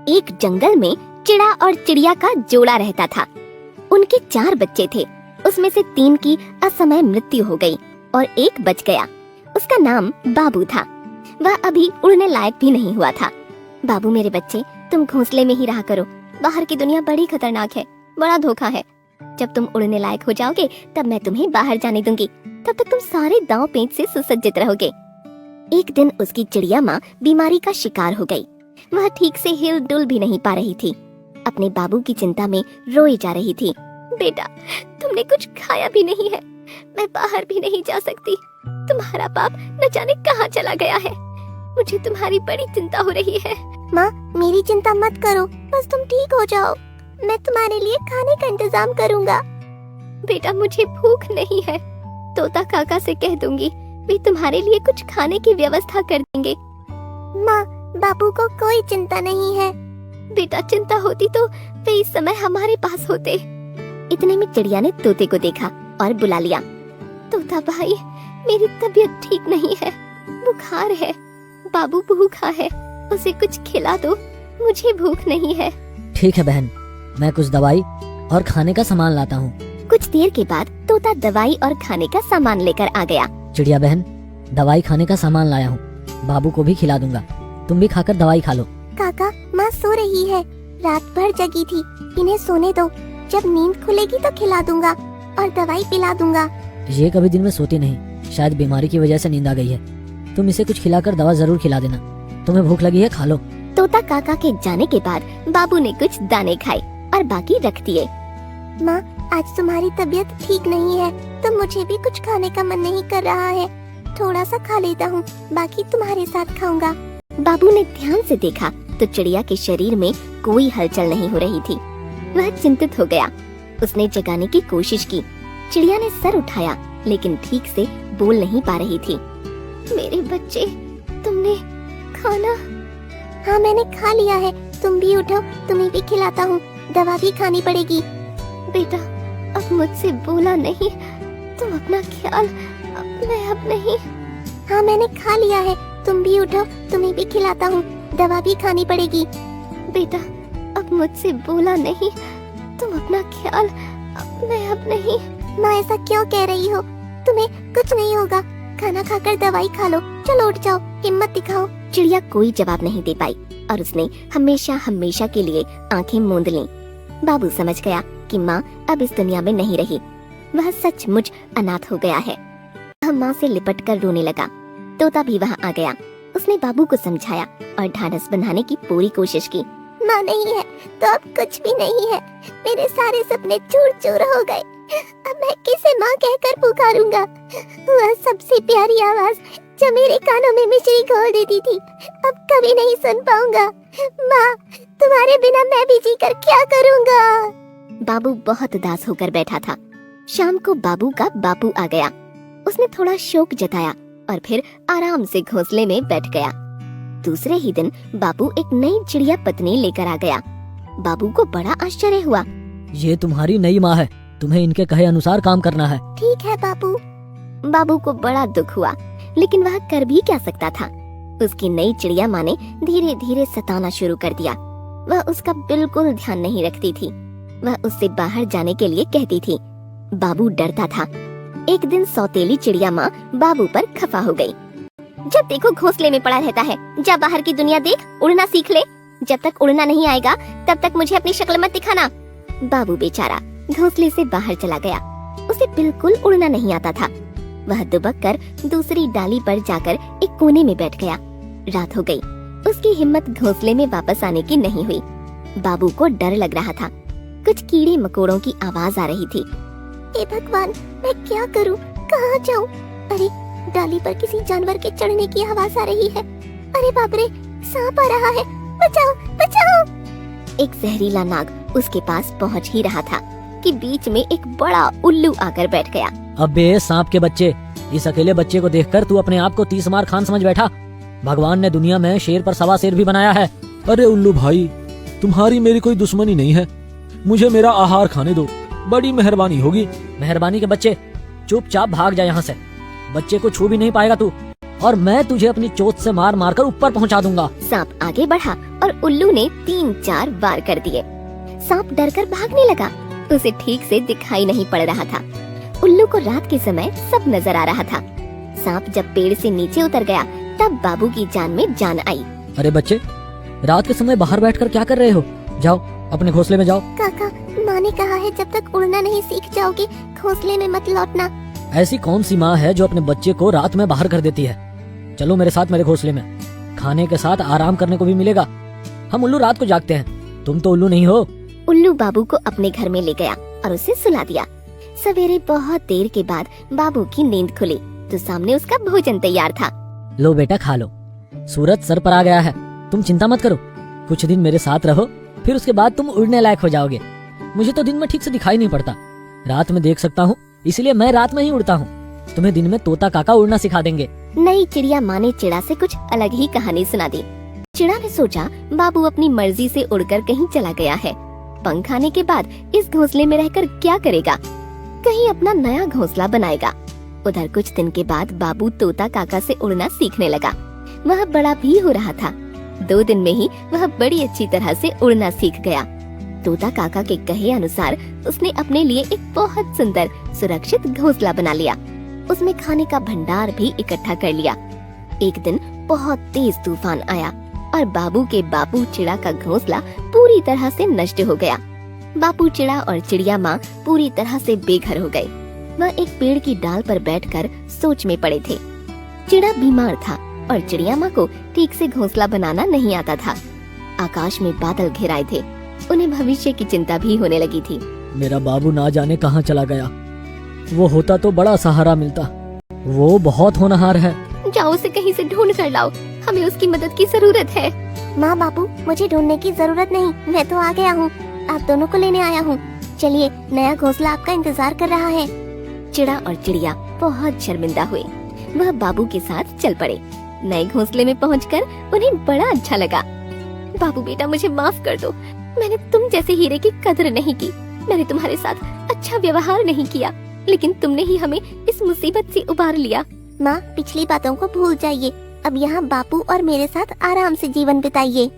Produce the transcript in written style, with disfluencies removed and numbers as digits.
एक जंगल में चिड़ा और चिड़िया का जोड़ा रहता था। उनके 4 बच्चे थे, उसमें से 3 की असमय मृत्यु हो गई और एक बच गया। उसका नाम बाबू था। वह अभी उड़ने लायक भी नहीं हुआ था। बाबू मेरे बच्चे, तुम घोंसले में ही रहा करो, बाहर की दुनिया बड़ी खतरनाक है, बड़ा धोखा है। जब तुम उड़ने लायक हो जाओगे तब मैं तुम्हें बाहर जाने दूंगी, तब तक तुम सारे दांव पेच से सुसज्जित रहोगे। एक दिन उसकी चिड़िया माँ बीमारी का शिकार हो गई। वह ठीक से हिल डुल भी नहीं पा रही थी। अपने बाबू की चिंता में रोई जा रही थी। बेटा, तुमने कुछ खाया भी नहीं है, मैं बाहर भी नहीं जा सकती। तुम्हारा बाप न जाने कहाँ चला गया है। मुझे तुम्हारी बड़ी चिंता हो रही है। माँ, मेरी चिंता मत करो, बस तुम ठीक हो जाओ। मैं तुम्हारे लिए खाने का इंतजाम करूँगा। बेटा, मुझे भूख नहीं है। तोता काका से कह दूंगी, वे तुम्हारे लिए कुछ खाने की व्यवस्था कर देंगे। माँ, बाबू को कोई चिंता नहीं है। बेटा, चिंता होती तो वे इस समय हमारे पास होते। इतने में चिड़िया ने तोते को देखा और बुला लिया। तोता भाई, मेरी तबीयत ठीक नहीं है, बुखार है, बाबू भूखा है, उसे कुछ खिला दो, मुझे भूख नहीं है। ठीक है बहन, मैं कुछ दवाई और खाने का सामान लाता हूँ। कुछ देर के बाद तोता दवाई और खाने का सामान लेकर आ गया। चिड़िया बहन, दवाई खाने का सामान लाया हूँ, बाबू को भी खिला दूंगा, तुम भी खाकर दवाई खा लो। काका, माँ सो रही है, रात भर जगी थी, इन्हें सोने दो, जब नींद खुलेगी तो खिला दूंगा और दवाई पिला दूंगा। ये कभी दिन में सोती नहीं, शायद बीमारी की वजह से नींद आ गई है। तुम इसे कुछ खिलाकर दवा जरूर खिला देना, तुम्हें भूख लगी है, खा लो। तोता काका के जाने के बाद बाबू ने कुछ दाने खाए और बाकी रख दिए। माँ, आज तुम्हारी तबीयत ठीक नहीं है, तो मुझे भी कुछ खाने का मन नहीं कर रहा है। थोड़ा सा खा लेता हूँ, बाकी तुम्हारे साथ खाऊंगा। बाबू ने ध्यान से देखा तो चिड़िया के शरीर में कोई हलचल नहीं हो रही थी। वह चिंतित हो गया। उसने जगाने की कोशिश की। चिड़िया ने सर उठाया लेकिन ठीक से बोल नहीं पा रही थी। मेरे बच्चे, तुमने खाना? हाँ, मैंने खा लिया है, तुम भी उठो, तुम्हें भी खिलाता हूँ, दवा भी खानी पड़ेगी। बेटा, अब मुझसे बोला नहीं, तुम अपना ख्याल। मैं अब नहीं। हाँ, मैंने खा लिया है, तुम भी उठो, तुम्हें भी खिलाता हूँ, दवा भी खानी पड़ेगी। बेटा, अब मुझसे बोला नहीं, तुम अपना ख्याल। मैं अब नहीं। माँ, ऐसा क्यों कह रही हो? तुम्हें कुछ नहीं होगा, खाना खाकर दवाई खा लो, चलो उठ जाओ, हिम्मत दिखाओ। चिड़िया कोई जवाब नहीं दे पाई और उसने हमेशा हमेशा के लिए आंखें मूंद लीं। बाबू समझ गया कि माँ अब इस दुनिया में नहीं रही। वह सचमुच अनाथ हो गया है। वह माँ से लिपटकर रोने लगा। तोता भी वहाँ आ गया। उसने बाबू को समझाया और ढाढ़स बंधाने की पूरी कोशिश की। माँ नहीं है तो अब कुछ भी नहीं है, मेरे सारे सपने चूर चूर हो गए। अब मैं किसे माँ कहकर पुकारूंगा? वह सबसे प्यारी आवाज जो मेरे कानों में मिश्री घोल देती थी, अब कभी नहीं सुन पाऊंगा। माँ, तुम्हारे बिना मैं भी जीकर क्या करूंगा? बाबू बहुत उदास होकर बैठा था। शाम को बाबू का बापू आ गया। उसने थोड़ा शोक जताया और फिर आराम से घोंसले में बैठ गया। दूसरे ही दिन बाबू एक नई चिड़िया पत्नी लेकर आ गया। बाबू को बड़ा आश्चर्य हुआ। ये तुम्हारी नई माँ है, तुम्हें इनके कहे अनुसार काम करना है। ठीक है बाबू। बाबू को बड़ा दुख हुआ, लेकिन वह कर भी क्या सकता था। उसकी नई चिड़िया माँ ने धीरे धीरे सताना शुरू कर दिया। वह उसका बिल्कुल ध्यान नहीं रखती थी। वह उससे बाहर जाने के लिए कहती थी। बाबू डरता था। एक दिन सौतेली चिड़िया माँ बाबू पर खफा हो गई। जब देखो घोंसले में पड़ा रहता है, जा बाहर की दुनिया देख, उड़ना सीख ले। जब तक उड़ना नहीं आएगा तब तक मुझे अपनी शक्ल मत दिखाना। बाबू बेचारा घोंसले से बाहर चला गया। उसे बिल्कुल उड़ना नहीं आता था। वह दुबक कर दूसरी डाली पर जाकर एक कोने में बैठ गया। रात हो गई। उसकी हिम्मत घोंसले में वापस आने की नहीं हुई। बाबू को डर लग रहा था। कुछ कीड़े मकोड़ों की आवाज आ रही थी। हे भगवान, मैं क्या करूं? कहाँ जाऊं? अरे, डाली पर किसी जानवर के चढ़ने की आवाज आ रही है। अरे बाप रे, सांप आ रहा है, बचाओ बचाओ। एक जहरीला नाग उसके पास पहुंच ही रहा था कि बीच में एक बड़ा उल्लू आकर बैठ गया। अबे सांप के बच्चे, इस अकेले बच्चे को देखकर तू अपने आप को 30 मार खान समझ बैठा। भगवान ने दुनिया में शेर पर सवा शेर भी बनाया है। अरे उल्लू भाई, तुम्हारी मेरी कोई दुश्मनी नहीं है, मुझे मेरा आहार खाने दो, बड़ी मेहरबानी होगी। मेहरबानी के बच्चे, चुपचाप भाग जा यहाँ से। बच्चे को छू भी नहीं पाएगा तू। और मैं तुझे अपनी चोट से मार मार कर ऊपर पहुंचा दूंगा। सांप आगे बढ़ा और उल्लू ने 3-4 वार कर दिए। सांप डरकर भागने लगा। उसे ठीक से दिखाई नहीं पड़ रहा था। उल्लू को रात के समय सब नजर आ रहा था। सांप जब पेड़ से नीचे उतर गया तब बाबू की जान में जान आई। अरे बच्चे, रात के समय बाहर बैठकर क्या कर रहे हो? जाओ अपने घोंसले में जाओ। काका, माँ ने कहा है जब तक उड़ना नहीं सीख जाओगे घोंसले में मत लौटना। ऐसी कौन सी माँ है जो अपने बच्चे को रात में बाहर कर देती है? चलो मेरे साथ मेरे घोंसले में, खाने के साथ आराम करने को भी मिलेगा। हम उल्लू रात को जागते हैं, तुम तो उल्लू नहीं हो। उल्लू बाबू को अपने घर में ले गया और उसे सुला दिया। सवेरे बहुत देर के बाद बाबू की नींद खुली तो सामने उसका भोजन तैयार था। लो बेटा खा लो, सूरज सर पर आ गया है, तुम चिंता मत करो। कुछ दिन मेरे साथ रहो, फिर उसके बाद तुम उड़ने लायक हो जाओगे। मुझे तो दिन में ठीक से दिखाई नहीं पड़ता, रात में देख सकता हूँ, इसलिए मैं रात में ही उड़ता हूँ। तुम्हें दिन में तोता काका उड़ना सिखा देंगे। नई चिड़िया माँ ने चिड़ा से कुछ अलग ही कहानी सुना दी। चिड़ा ने सोचा बाबू अपनी मर्जी से उड़कर कहीं चला गया है, पंख आने के बाद इस घोंसले में रहकर क्या करेगा, कहीं अपना नया घोंसला बनाएगा। उधर कुछ दिन के बाद बाबू तोता काका से उड़ना सीखने लगा। वह बड़ा भी हो रहा था। 2 दिन में ही वह बड़ी अच्छी तरह से उड़ना सीख गया। तोता काका के कहे अनुसार उसने अपने लिए एक बहुत सुंदर सुरक्षित घोंसला बना लिया। उसमें खाने का भंडार भी इकट्ठा कर लिया। एक दिन बहुत तेज तूफान आया और बाबू के बाबू चिड़ा का घोंसला पूरी तरह से नष्ट हो गया। बाबू चिड़ा और चिड़िया माँ पूरी तरह से बेघर हो गए। वह एक पेड़ की डाल पर बैठकर सोच में पड़े थे। चिड़ा बीमार था और चिड़िया माँ को ठीक से घोंसला बनाना नहीं आता था। आकाश में बादल घिराए थे, उन्हें भविष्य की चिंता भी होने लगी थी। मेरा बाबू ना जाने कहाँ चला गया, वो होता तो बड़ा सहारा मिलता। वो बहुत होनहार है। जाओ उसे कहीं से ढूंढ कर लाओ, हमें उसकी मदद की जरूरत है। माँ बाबू, मुझे ढूंढने की जरूरत नहीं, मैं तो आ गया हूँ। आप दोनों को लेने आया हूँ। चलिए, नया घोंसला आपका इंतजार कर रहा है। चिड़ा और चिड़िया बहुत शर्मिंदा हुए। वह बाबू के साथ चल पड़े। नए घोंसले में पहुंचकर उन्हें बड़ा अच्छा लगा। बाबू बेटा, मुझे माफ कर दो, मैंने तुम जैसे हीरे की कदर नहीं की। मैंने तुम्हारे साथ अच्छा व्यवहार नहीं किया, लेकिन तुमने ही हमें इस मुसीबत से उबार लिया। माँ, पिछली बातों को भूल जाइए। अब यहाँ बापू और मेरे साथ आराम से जीवन बिताइए।